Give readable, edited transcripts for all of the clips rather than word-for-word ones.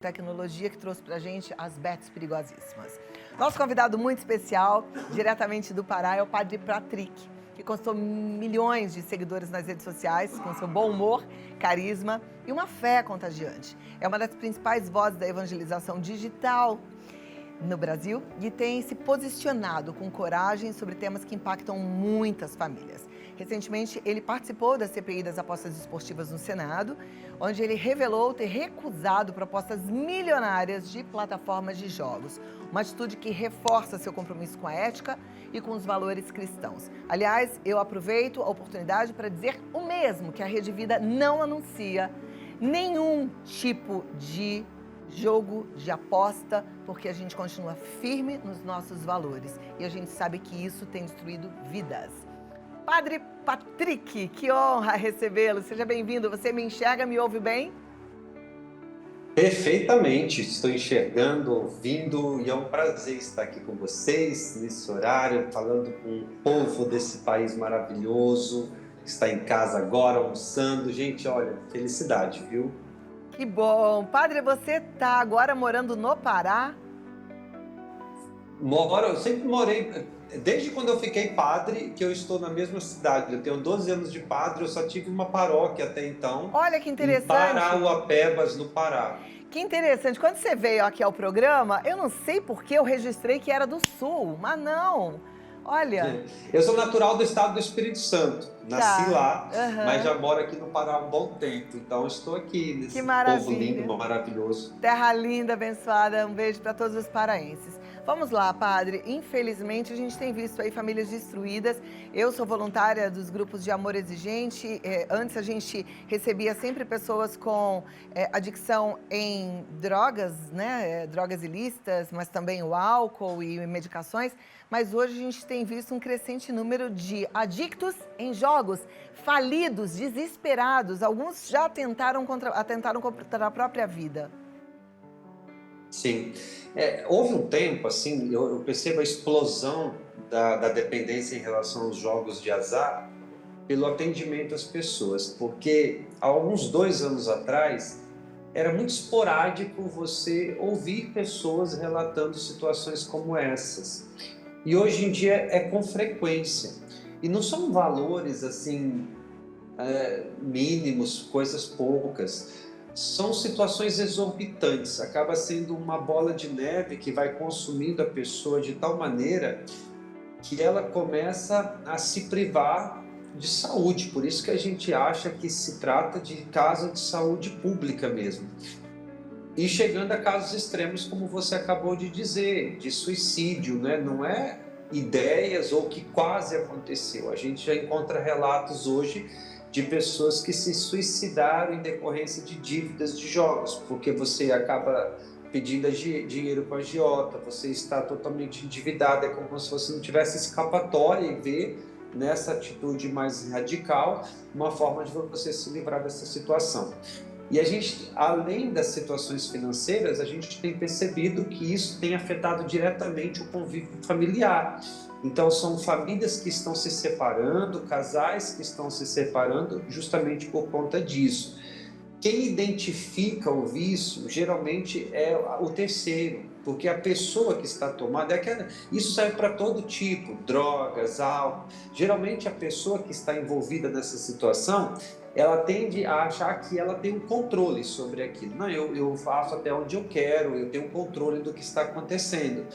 Tecnologia que trouxe pra gente as bets perigosíssimas. Nosso convidado muito especial, diretamente do Pará, é o Padre Patrick, que conquistou milhões de seguidores nas redes sociais, com seu bom humor, carisma e uma fé contagiante. É uma das principais vozes da evangelização digital no Brasil e tem se posicionado com coragem sobre temas que impactam muitas famílias. Recentemente, ele participou da CPI das apostas esportivas no Senado, onde ele revelou ter recusado propostas milionárias de plataformas de jogos. Uma atitude que reforça seu compromisso com a ética e com os valores cristãos. Aliás, eu aproveito a oportunidade para dizer o mesmo, que a Rede Vida não anuncia nenhum tipo de jogo de aposta, porque a gente continua firme nos nossos valores e a gente sabe que isso tem destruído vidas. Padre Patrick, que honra recebê-lo. Seja bem-vindo. Você me enxerga, me ouve bem? Perfeitamente, estou enxergando, ouvindo e é um prazer estar aqui com vocês nesse horário, falando com o povo desse país maravilhoso, que está em casa agora, almoçando. Gente, olha, felicidade, viu? Que bom. Padre, você está agora morando no Pará? Eu sempre morei, desde quando eu fiquei padre, que eu estou na mesma cidade. Eu tenho 12 anos de padre, eu só tive uma paróquia até então, Olha que em interessante. Parauapebas, no Pará. Que interessante. Quando você veio aqui ao programa, eu não sei por que eu registrei que era do Sul, mas não. Olha. Eu sou natural do estado do Espírito Santo, nasci lá, mas já Aham. moro aqui no Pará há um bom tempo, então estou aqui Que nesse povo lindo, maravilha. maravilhoso. Terra linda, abençoada. Um beijo para todos os paraenses. Vamos lá, padre. Infelizmente, a gente tem visto aí famílias destruídas. Eu sou voluntária dos grupos de amor exigente. Antes a gente recebia sempre pessoas com adicção em drogas, né? Drogas ilícitas, mas também o álcool e medicações. Mas hoje a gente tem visto um crescente número de adictos em jogos, falidos, desesperados. Alguns já atentaram contra a própria vida. Sim, houve um tempo, assim, eu percebo a explosão da dependência em relação aos jogos de azar pelo atendimento às pessoas, porque há alguns 2 anos atrás era muito esporádico você ouvir pessoas relatando situações como essas. E hoje em dia é com frequência. E não são valores assim mínimos, coisas poucas. São situações exorbitantes. Acaba sendo uma bola de neve que vai consumindo a pessoa de tal maneira que ela começa a se privar de saúde. Por isso que a gente acha que se trata de caso de saúde pública mesmo. E chegando a casos extremos, como você acabou de dizer, de suicídio, né? Não é ideias ou que quase aconteceu. A gente já encontra relatos hoje de pessoas que se suicidaram em decorrência de dívidas de jogos, porque você acaba pedindo dinheiro para a agiota, você está totalmente endividado, é como se você não tivesse escapatória e ver nessa atitude mais radical uma forma de você se livrar dessa situação. E a gente, além das situações financeiras, a gente tem percebido que isso tem afetado diretamente o convívio familiar. Então, são famílias que estão se separando, casais que estão se separando justamente por conta disso. Quem identifica o vício, geralmente, é o terceiro, porque a pessoa que está tomada, isso serve para todo tipo, drogas, álcool. Geralmente, a pessoa que está envolvida nessa situação, ela tende a achar que ela tem um controle sobre aquilo. Não, eu faço até onde eu quero, eu tenho um controle do que está acontecendo.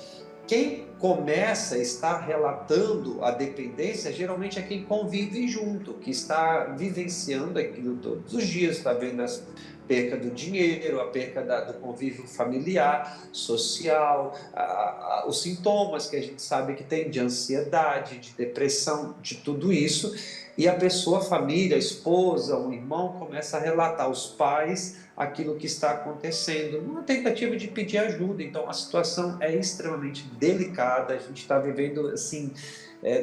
Quem começa a estar relatando a dependência, geralmente é quem convive junto, que está vivenciando aquilo todos os dias, está vendo a perca do dinheiro, a perca do convívio familiar, social, os sintomas que a gente sabe que tem de ansiedade, de depressão, de tudo isso. E a pessoa, a família, a esposa, o irmão começa a relatar aos pais aquilo que está acontecendo, numa tentativa de pedir ajuda. Então a situação é extremamente delicada, a gente está vivendo assim,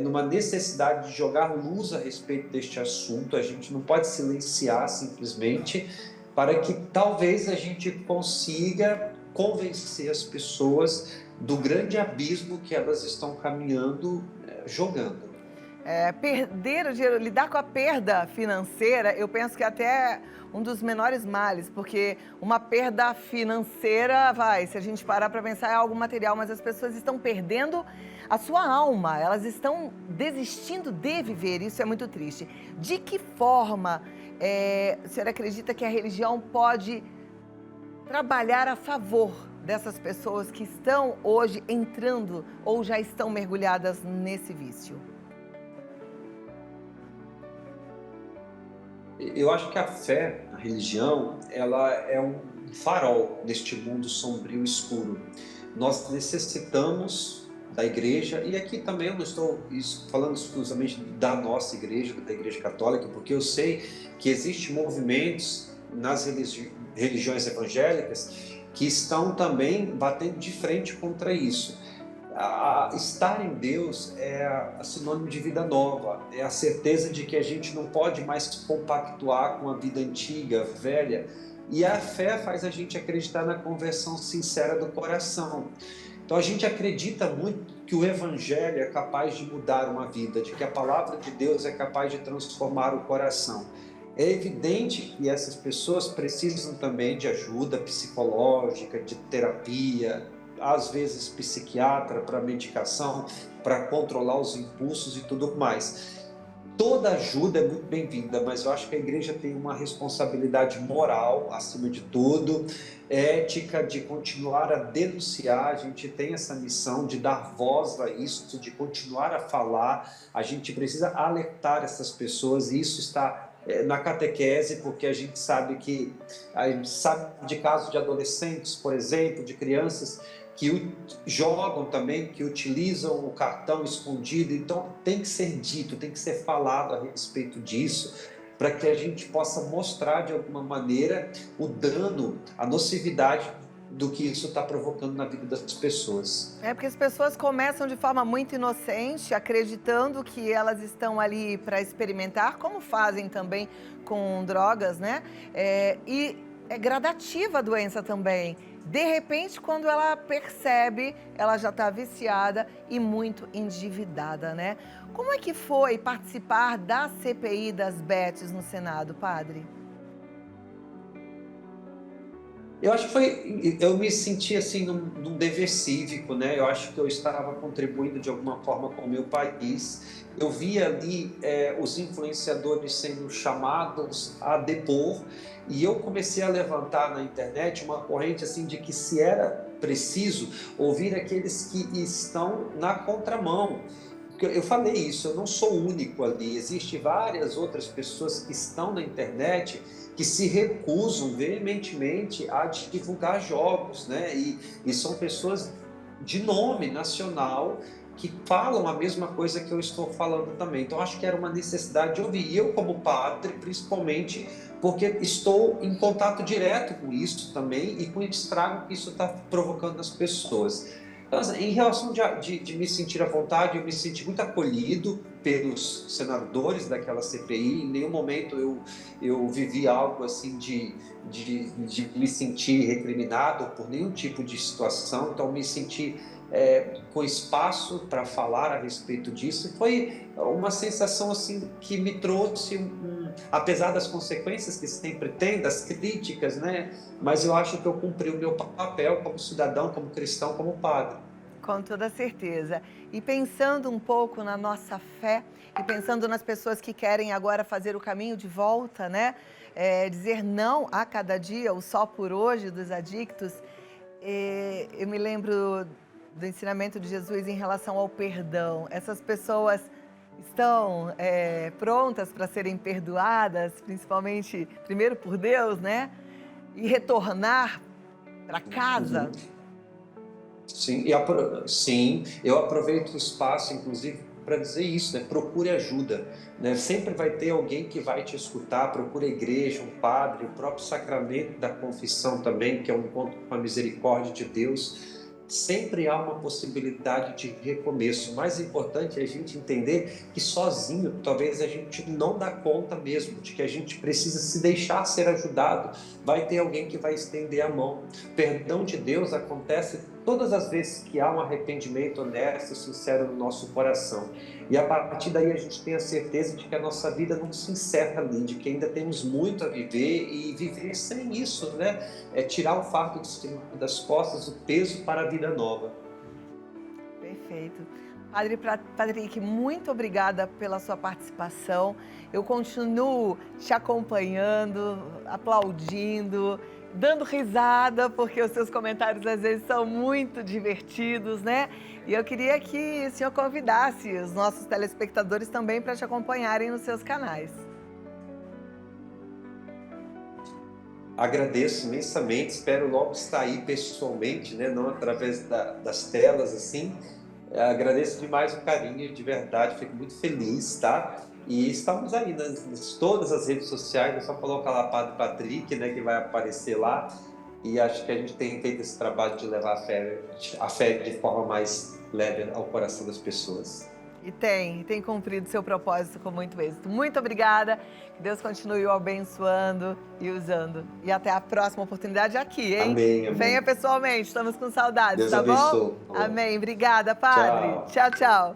numa necessidade de jogar luz a respeito deste assunto, a gente não pode silenciar simplesmente, para que talvez a gente consiga convencer as pessoas do grande abismo que elas estão caminhando, jogando. Perder o dinheiro, lidar com a perda financeira, eu penso que é até um dos menores males, porque uma perda financeira, se a gente parar para pensar, é algo material, mas as pessoas estão perdendo a sua alma, elas estão desistindo de viver, isso é muito triste. De que forma a senhora acredita que a religião pode trabalhar a favor dessas pessoas que estão hoje entrando ou já estão mergulhadas nesse vício? Eu acho que a fé, a religião, ela é um farol neste mundo sombrio e escuro. Nós necessitamos da igreja, e aqui também eu não estou falando exclusivamente da nossa igreja, da igreja católica, porque eu sei que existem movimentos nas religiões evangélicas que estão também batendo de frente contra isso. Estar em Deus é sinônimo de vida nova, é a certeza de que a gente não pode mais compactuar com a vida antiga, velha, e a fé faz a gente acreditar na conversão sincera do coração. Então a gente acredita muito que o Evangelho é capaz de mudar uma vida, de que a palavra de Deus é capaz de transformar o coração. É evidente que essas pessoas precisam também de ajuda psicológica, de terapia, às vezes psiquiatra para medicação, para controlar os impulsos e tudo mais. Toda ajuda é muito bem-vinda, mas eu acho que a igreja tem uma responsabilidade moral, acima de tudo, ética, de continuar a denunciar. A gente tem essa missão de dar voz a isso, de continuar a falar. A gente precisa alertar essas pessoas, e isso está na catequese, porque a gente sabe de casos de adolescentes, por exemplo, de crianças que jogam também, que utilizam o cartão escondido. Então tem que ser dito, tem que ser falado a respeito disso, para que a gente possa mostrar de alguma maneira o dano, a nocividade do que isso está provocando na vida das pessoas. Porque as pessoas começam de forma muito inocente, acreditando que elas estão ali para experimentar, como fazem também com drogas, né? E é gradativa a doença também. De repente, quando ela percebe, ela já está viciada e muito endividada, né? Como é que foi participar da CPI das Bets no Senado, padre? Eu acho que eu me senti assim num dever cívico, né? Eu acho que eu estava contribuindo de alguma forma com o meu país. Eu via ali os influenciadores sendo chamados a depor, e eu comecei a levantar na internet uma corrente assim de que, se era preciso, ouvir aqueles que estão na contramão. Eu falei isso, eu não sou o único ali, existem várias outras pessoas que estão na internet que se recusam veementemente a divulgar jogos, né? E são pessoas de nome nacional que falam a mesma coisa que eu estou falando também. Então acho que era uma necessidade de ouvir. E eu, como padre, principalmente, porque estou em contato direto com isso também e com o estrago que isso está provocando nas pessoas. Então, em relação de me sentir à vontade, eu me senti muito acolhido pelos senadores daquela CPI. Em nenhum momento eu vivi algo assim de me sentir recriminado por nenhum tipo de situação. Então, me senti com espaço para falar a respeito disso. Foi uma sensação assim que me trouxe, apesar das consequências que sempre tem, das críticas, né? Mas eu acho que eu cumpri o meu papel como cidadão, como cristão, como padre. Com toda certeza. E pensando um pouco na nossa fé e pensando nas pessoas que querem agora fazer o caminho de volta, né? Dizer não a cada dia, o só por hoje dos adictos. Eu me lembro do ensinamento de Jesus em relação ao perdão. Essas pessoas estão prontas para serem perdoadas, principalmente, primeiro por Deus, né? E retornar para casa. Sim, sim, eu aproveito o espaço, inclusive, para dizer isso, né? Procure ajuda, né? Sempre vai ter alguém que vai te escutar. Procure a igreja, um padre, o próprio sacramento da confissão também, que é um encontro com a misericórdia de Deus. Sempre há uma possibilidade de recomeço. O mais importante é a gente entender que sozinho talvez a gente não dá conta mesmo, de que a gente precisa se deixar ser ajudado. Vai ter alguém que vai estender a mão. O perdão de Deus acontece todas as vezes que há um arrependimento honesto e sincero no nosso coração. E a partir daí a gente tem a certeza de que a nossa vida não se encerra ali, de que ainda temos muito a viver e viver sem isso, né? É tirar o fardo de cima das costas, o peso para a vida nova. Perfeito. Padre Patrick, muito obrigada pela sua participação. Eu continuo te acompanhando, aplaudindo, dando risada, porque os seus comentários às vezes são muito divertidos, né? E eu queria que o senhor convidasse os nossos telespectadores também para te acompanharem nos seus canais. Agradeço imensamente, espero logo estar aí pessoalmente, né? Não através das telas, assim. Agradeço demais o carinho, de verdade, fico muito feliz, tá? E estamos aí todas as redes sociais, é só colocar lá Padre Patrick, né, que vai aparecer lá. E acho que a gente tem feito esse trabalho de levar a fé de forma mais leve ao coração das pessoas. E tem cumprido seu propósito com muito êxito. Muito obrigada, que Deus continue o abençoando e usando. E até a próxima oportunidade aqui, hein? Amém, amém. Venha pessoalmente, estamos com saudades, Deus tá abençoe. bom? Amém. Obrigada, Padre. Tchau. Tchau, tchau.